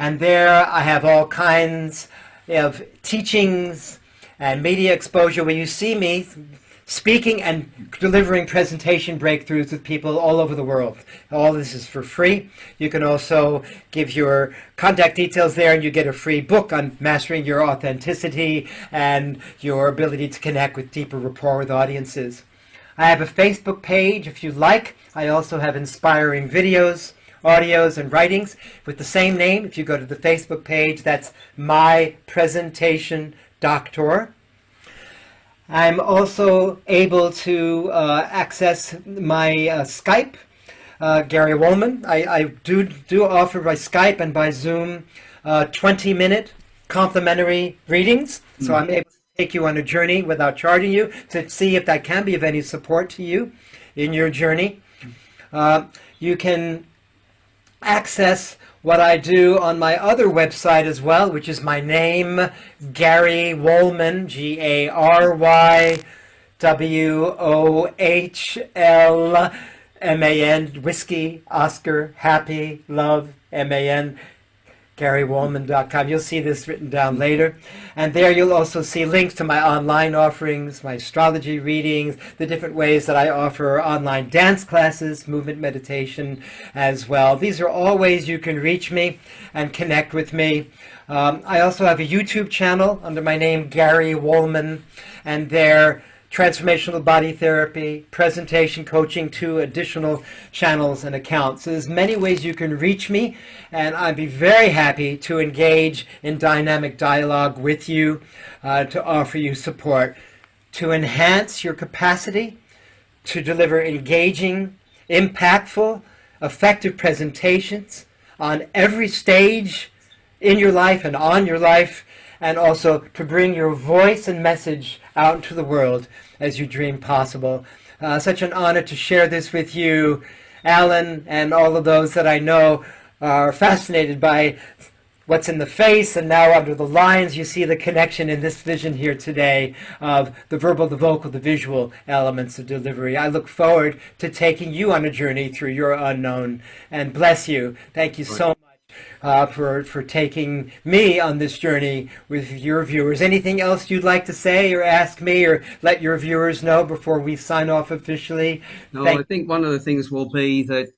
And there I have all kinds of teachings and media exposure where you see me speaking and delivering presentation breakthroughs with people all over the world. All this is for free. You can also give your contact details there and you get a free book on mastering your authenticity and your ability to connect with deeper rapport with audiences. I have a Facebook page, if you like. I also have inspiring videos, audios, and writings with the same name. If you go to the Facebook page, that's My Presentation Doctor. I'm also able to access my Skype, Gary Wohlman. I do offer by Skype and by Zoom 20-minute complimentary readings. So I'm able to take you on a journey without charging you to see if that can be of any support to you in your journey. You can access what I do on my other website as well, which is my name, Gary Wohlman, GaryWohlman, Whiskey, Oscar, Happy, Love, MAN, GaryWohlman.com. You'll see this written down later. And there you'll also see links to my online offerings, my astrology readings, the different ways that I offer online dance classes, movement meditation as well. These are all ways you can reach me and connect with me. I also have a YouTube channel under my name, Gary Wohlman, and there transformational body therapy, presentation coaching, 2 additional channels and accounts. So there's many ways you can reach me, and I'd be very happy to engage in dynamic dialogue with you to offer you support, to enhance your capacity to deliver engaging, impactful, effective presentations on every stage in your life and on your life, and also to bring your voice and message out into the world as you dream possible. Such an honor to share this with you. Alan and all of those that I know are fascinated by what's in the face, and now under the lines you see the connection in this vision here today of the verbal, the vocal, the visual elements of delivery. I look forward to taking you on a journey through your unknown, and bless you. Thank you so much. For taking me on this journey with your viewers. Anything else you'd like to say or ask me or let your viewers know before we sign off officially? No, I think one of the things will be that,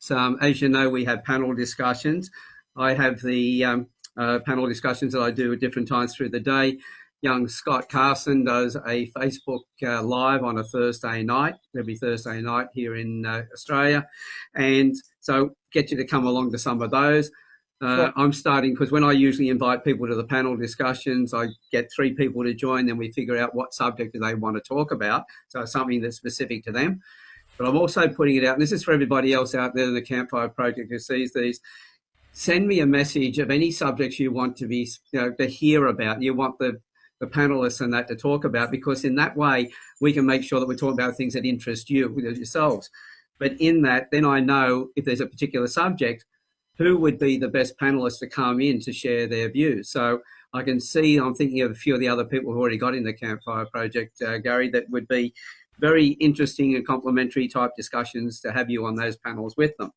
as you know, we have panel discussions. I have the panel discussions that I do at different times through the day. Young Scott Carson does a Facebook live on a Thursday night, every Thursday night here in Australia. And so get you to come along to some of those. Sure. I'm starting, because when I usually invite people to the panel discussions, I get 3 people to join, then we figure out what subject do they want to talk about, so something that's specific to them. But I'm also putting it out, and this is for everybody else out there in the Campfire Project who sees these, send me a message of any subjects you want to be, to hear about, you want the panelists and that to talk about, because in that way we can make sure that we're talking about things that interest you, yourselves. But in that, then I know if there's a particular subject, who would be the best panelists to come in to share their views. So I can see, I'm thinking of a few of the other people who already got in the Campfire Project, Gary, that would be very interesting and complementary type discussions to have you on those panels with them.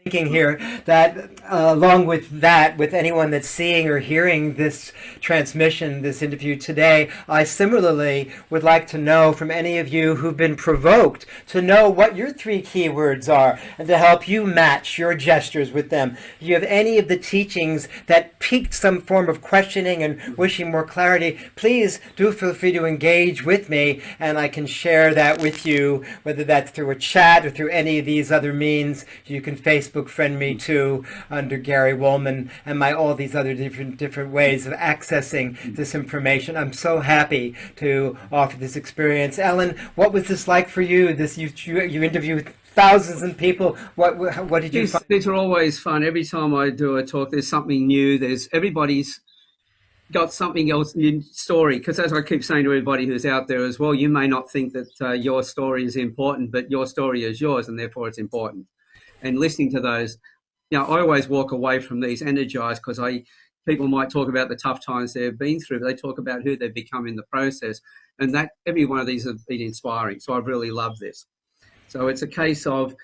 Thinking here that along with that, with anyone that's seeing or hearing this transmission, this interview today, I similarly would like to know from any of you who've been provoked to know what your 3 keywords are and to help you match your gestures with them. If you have any of the teachings that piqued some form of questioning and wishing more clarity, please do feel free to engage with me, and I can share that with you, whether that's through a chat or through any of these other means. You can Facebook friend me too under Gary Wohlman, and all these other different ways of accessing this information. I'm so happy to offer this experience. Ellen, what was this like for you? You interviewed thousands of people. What did you find? These are always fun. Every time I do a talk, there's something new. Everybody's got something else, new story, because as I keep saying to everybody who's out there as well, you may not think that your story is important, but your story is yours, and therefore it's important. And listening to those, I always walk away from these energized, because people might talk about the tough times they've been through, but they talk about who they've become in the process, and that every one of these have been inspiring. So I've really loved this. So it's a case of,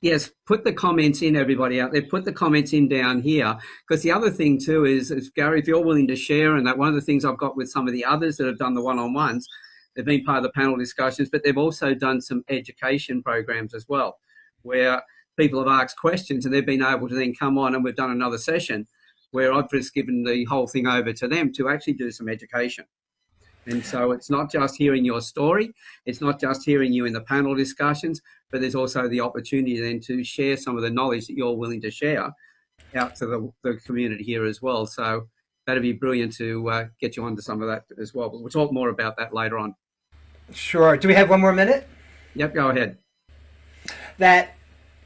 yes, put the comments in, everybody out there, put the comments in down here, because the other thing too is Gary, if you're willing to share, and that one of the things I've got with some of the others that have done the one-on-ones, they've been part of the panel discussions, but they've also done some education programs as well, where people have asked questions and they've been able to then come on, and we've done another session where I've just given the whole thing over to them to actually do some education. And so it's not just hearing your story, it's not just hearing you in the panel discussions, but there's also the opportunity then to share some of the knowledge that you're willing to share out to the community here as well. So that'd be brilliant to get you onto some of that as well. But we'll talk more about that later on. Sure. Do we have one more minute? Yep, go ahead. That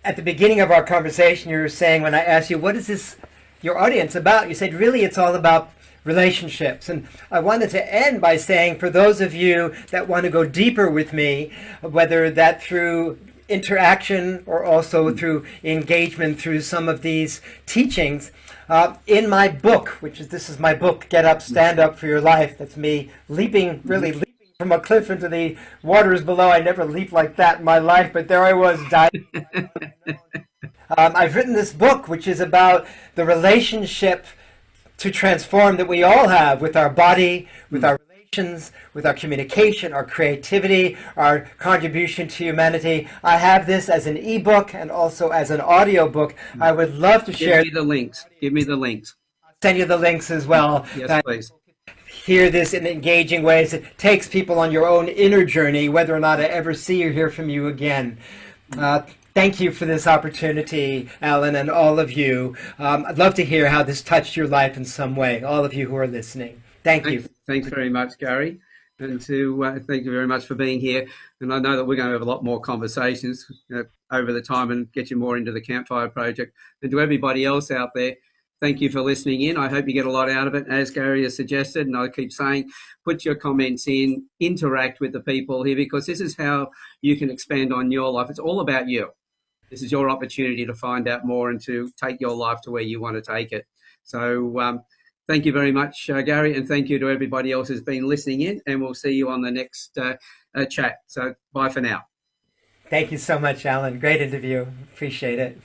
at the beginning of our conversation, you were saying, when I asked you, what is this, your audience about? You said, really, it's all about relationships. And I wanted to end by saying, for those of you that want to go deeper with me, whether that through interaction or also through engagement through some of these teachings, in my book, this is my book, Get Up, Stand Up for Your Life. That's me leaping from a cliff into the waters below. I never leaped like that in my life, but there I was dying. I've written this book, which is about the relationship to transform that we all have with our body, with our relations, with our communication, our creativity, our contribution to humanity. I have this as an ebook and also as an audio book. I would love to share. Give me the links. Give me the links. I'll send you the links as well. Yes, please. Hear this in engaging ways. It takes people on your own inner journey, whether or not I ever see or hear from you again. Thank you for this opportunity, Alan, and all of you. I'd love to hear how this touched your life in some way, all of you who are listening. Thank you. Thanks very much, Gary. And thank you very much for being here. And I know that we're going to have a lot more conversations over the time and get you more into the Campfire Project. And to everybody else out there, thank you for listening in. I hope you get a lot out of it, as Gary has suggested. And I keep saying, put your comments in, interact with the people here, because this is how you can expand on your life. It's all about you. This is your opportunity to find out more and to take your life to where you want to take it. So thank you very much, Gary, and thank you to everybody else who's been listening in, and we'll see you on the next chat. So bye for now. Thank you so much, Alan. Great interview. Appreciate it.